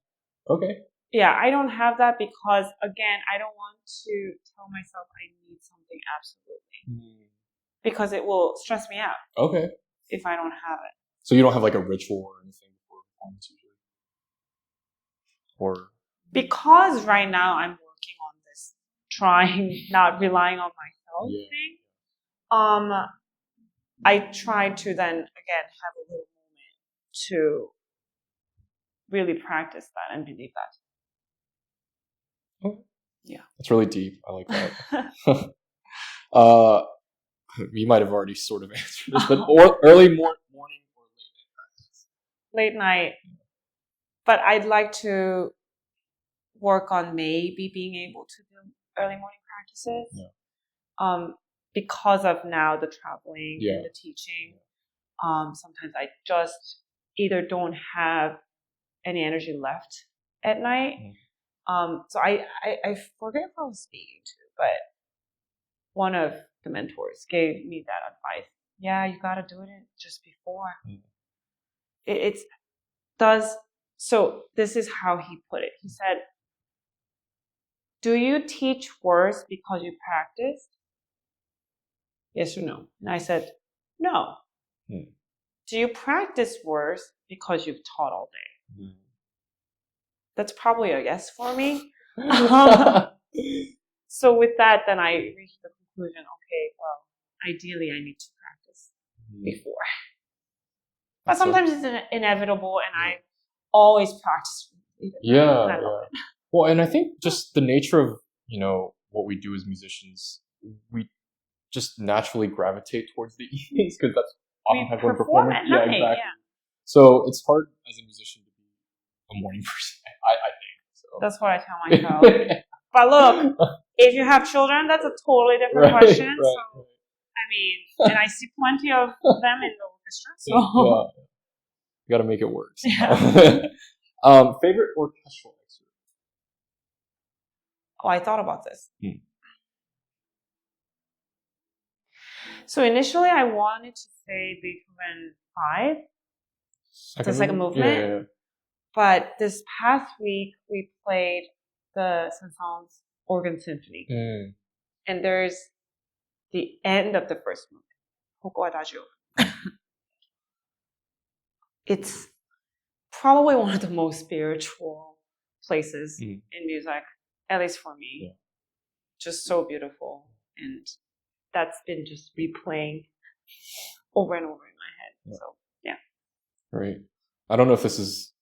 Okay. Yeah, I don't have that because, again, I don't want to tell myself I need something absolutely. Because it will stress me out. Okay. If I don't have it. So you don't have like a ritual or anything before a performance usually? Or because right now I'm working on this not relying on myself thing, I try to then again have a little moment to really practice that and believe that. Oh. Yeah. That's really deep. I like that. You might have already sort of answered this, but early morning or late night practice? Late night. But I'd like to work on maybe being able to do early morning practices. Yeah. Because of now the traveling and the teaching. Sometimes I just either don't have any energy left at night. So I forget who I was speaking to, but one of the mentors gave me that advice. Yeah, you got to do it just before. It does. So this is how he put it. He said, do you teach worse because you practiced? Yes or no? And I said, no. Do you practice worse because you've taught all day? That's probably a yes for me. So with that, then I reached the conclusion, okay, well, ideally I need to practice before. But sometimes it's inevitable, and I always practice. Yeah. Well, and I think just the nature of, what we do as musicians, we just naturally gravitate towards the evenings because that's oftentimes when performance. At night, exactly. Yeah. So it's hard as a musician to be a morning person. I think so. That's what I tell myself. But look, if you have children, that's a totally different question. So, I mean, and I see plenty of them in the orchestra. So you got to make it work. Yeah. Favorite orchestral excerpt? Oh, I thought about this. So initially, I wanted to say Beethoven 5, the second movement. Yeah. But this past week, we played the Saint-Saëns Organ Symphony. And there's the end of the first movement, Hoko Adagio. It's probably one of the most spiritual places in music, at least for me. Yeah. Just so beautiful. And that's been just replaying over and over in my head. Yeah. So, yeah. Right. I don't know if this is,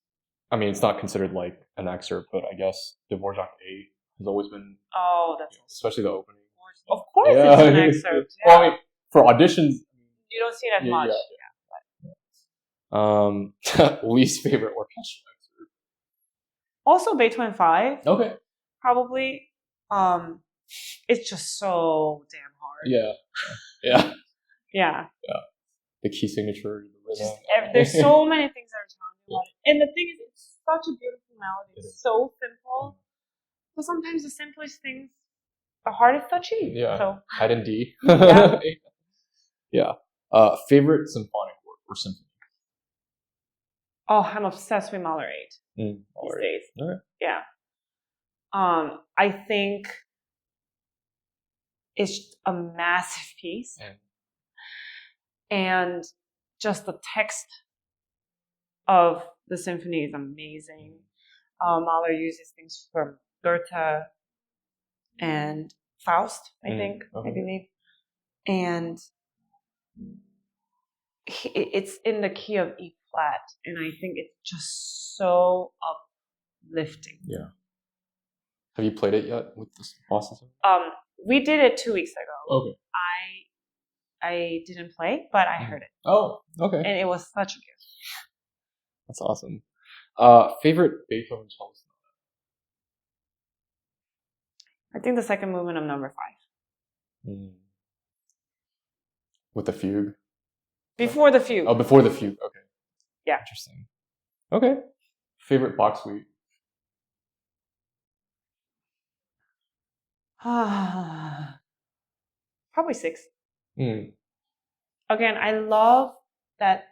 it's not considered like an excerpt, but I guess Dvorak 8 has always been. Oh, that's especially the opening. Of course it's an excerpt. Yeah. Well, for auditions. You don't see it as much. Least favorite orchestral excerpt? Also Beethoven 5. Okay. Probably. It's just so damn hard. Yeah. The key signature, the rhythm. There's so many things that are telling me about it. And the thing is, it's such a beautiful melody. It's so simple. But sometimes the simplest things are hardest to achieve. Yeah. So. Head and D. Yeah. Yeah. Favorite symphonic work or symphony? Oh, I'm obsessed with laureate these days. Okay. Yeah. I think it's a massive piece. And just the text of the symphony is amazing. Mahler uses things from Goethe and Faust, I think, I believe. And it's in the key of E flat, and I think it's just so uplifting. Yeah. Have you played it yet with this Boston? We did it 2 weeks ago. Okay. I didn't play, but I heard it. Oh, okay. And it was such a gift. That's awesome. Favorite Beethoven cello sonata? I think the second movement of number 5. With the fugue? Before the fugue. Oh, before the fugue. Okay. Yeah. Interesting. Okay. Favorite Bach suite? Probably 6. Mm. Again, I love that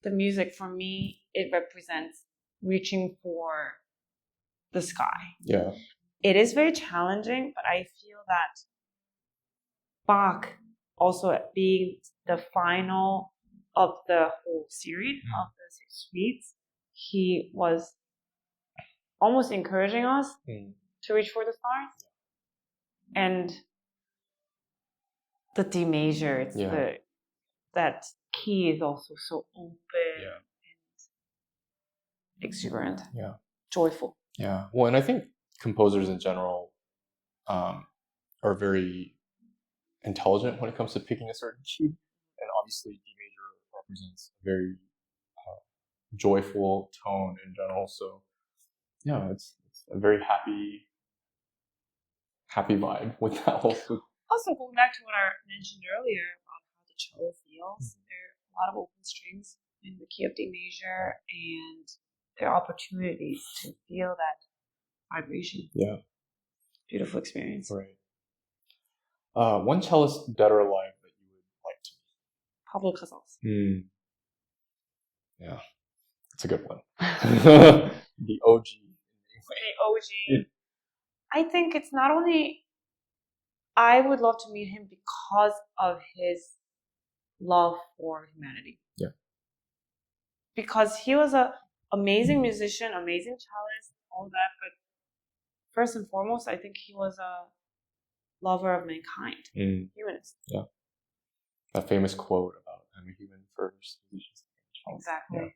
the music, for me, it represents reaching for the sky. Yeah. It is very challenging, but I feel that Bach, also being the final of the whole series of the 6 suites, he was almost encouraging us to reach for the stars. And the D major, it's that key is also so open and exuberant, joyful. Yeah. Well, and I think composers in general are very intelligent when it comes to picking a certain key, and obviously D major represents a very joyful tone in general. So yeah, it's a very happy vibe with that whole. Also, going back to what I mentioned earlier about how the cello feels, there are a lot of open strings in the key of D major, and there are opportunities to feel that vibration. Yeah. Beautiful experience. Right. One cellist, dead or alive, that you would like to meet? Pablo Casals. Yeah, that's a good one. The OG. The OG. I think it's not only, I would love to meet him because of his love for humanity. Yeah. Because he was an amazing musician, amazing cellist, all that, but first and foremost, I think he was a lover of mankind, humanist. Yeah. That famous quote about I'm a human first. Exactly.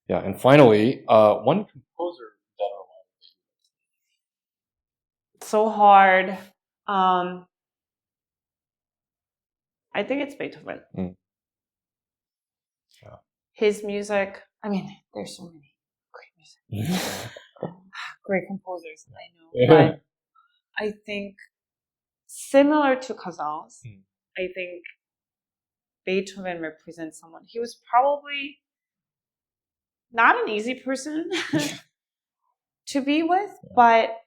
Yeah, and finally, one composer dead or alive. So hard. I think it's Beethoven. Yeah. His music, I mean, there's so many great music. Great composers, I know. But I think similar to Casals, I think Beethoven represents someone. He was probably not an easy person to be with, but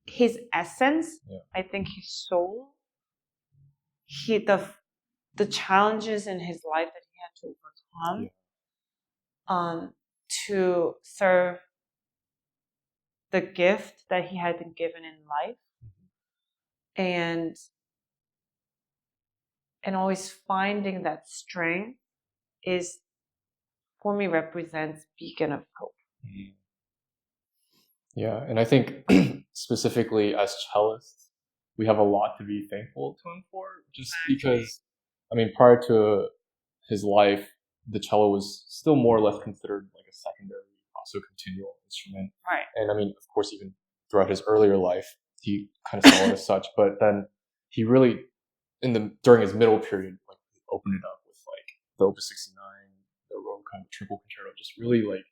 his essence, I think his soul, the challenges in his life that he had to overcome to serve the gift that he had been given in life, and always finding that strength is, for me, represents beacon of hope. Yeah, and I think specifically as cellists, we have a lot to be thankful to him for, just because, I mean, prior to his life, the cello was still more or less considered like a secondary, also continual instrument. Right. And I mean, of course, even throughout his earlier life, he kind of saw it as such, but then he really, during his middle period, like opened it up with like the Opus 69, the Rome kind of triple concerto, just really like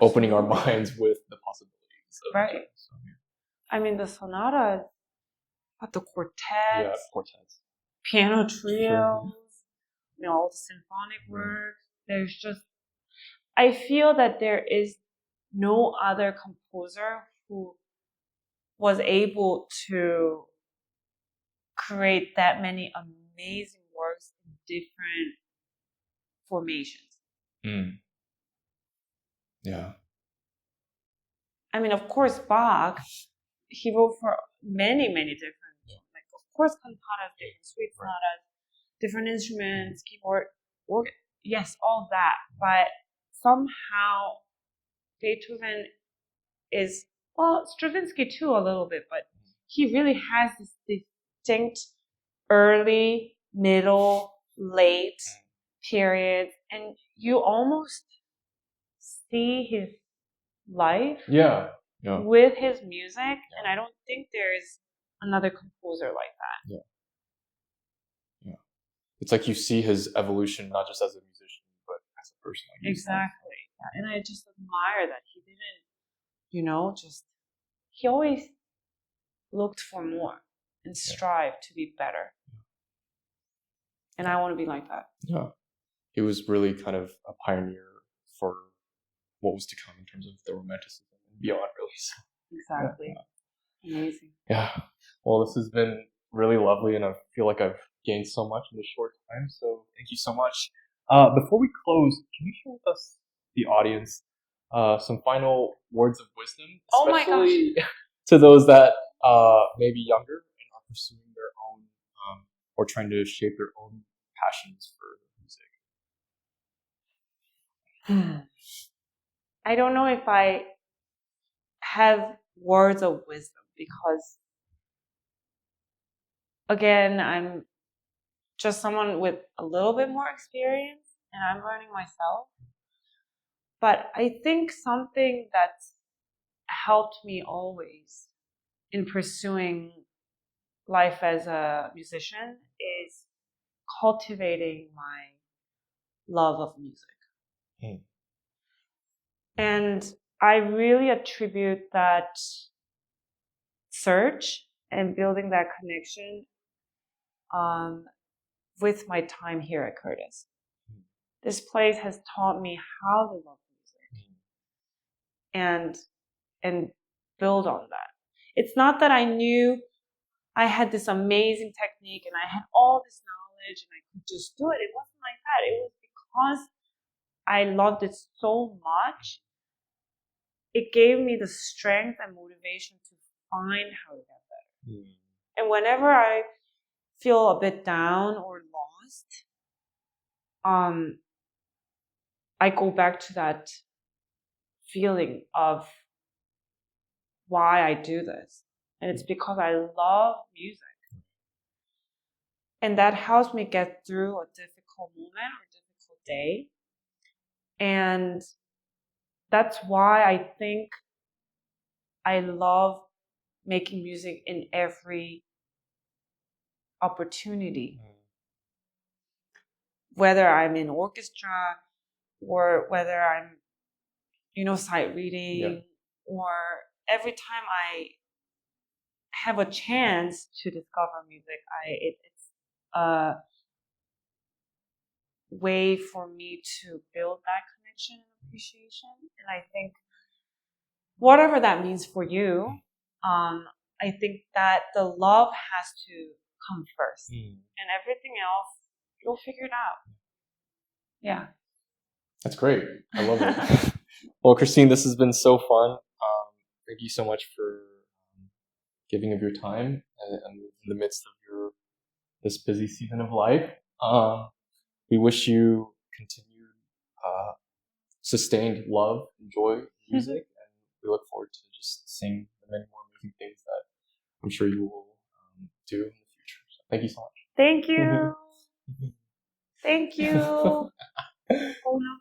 opening our minds with the possibilities. Right. So, I mean, the sonatas, but the quartets, piano trios, all the symphonic work. There's just, I feel that there is no other composer who was able to create that many amazing works in different formations. Mm. Yeah. I mean, of course, Bach, he wrote for many, many different, like, of course, cantatas, different suite sonatas, different instruments, keyboard, organ, yes, all that. But somehow Beethoven is, well, Stravinsky too, a little bit, but he really has this distinct early, middle, late periods, and you almost see his life Yeah. with his music, and I don't think there's another composer like that. Yeah. It's like you see his evolution not just as a musician, but as a person. Like Exactly. Yeah. And I just admire that he didn't, he always looked for more and strived to be better. And I want to be like that. Yeah. He was really kind of a pioneer for what was to come in terms of the Romanticism and beyond, really. So, exactly. Amazing. Yeah. Well, this has been really lovely, and I feel like I've gained so much in this short time. So thank you so much. Before we close, can you share with us, the audience, some final words of wisdom, especially to those that may be younger and are pursuing their own, or trying to shape their own passions for music? I don't know if I have words of wisdom because, again, I'm just someone with a little bit more experience and I'm learning myself. But I think something that's helped me always in pursuing life as a musician is cultivating my love of music. And I really attribute that search and building that connection with my time here at Curtis. This place has taught me how to love music and build on that. It's not that I knew I had this amazing technique and I had all this knowledge and I could just do it. It wasn't like that. It was because I loved it so much. It gave me the strength and motivation to find how to get better. And whenever I feel a bit down or lost, I go back to that feeling of why I do this. And it's because I love music. And that helps me get through a difficult moment or difficult day. And that's why I think I love making music in every opportunity. Whether I'm in orchestra or whether I'm, sight reading, or every time I have a chance to discover music, it's a way for me to build that connection and appreciation. And I think whatever that means for you, I think that the love has to come first, and everything else you'll figure it out. Yeah, that's great. I love it. Well, Christine, this has been so fun. Thank you so much for giving of your time and in the midst of this busy season of life. We wish you continued sustained love and joy in music, and we look forward to just seeing the many more amazing things that I'm sure you will do in the future. So thank you so much. Thank you. Thank you. Oh no.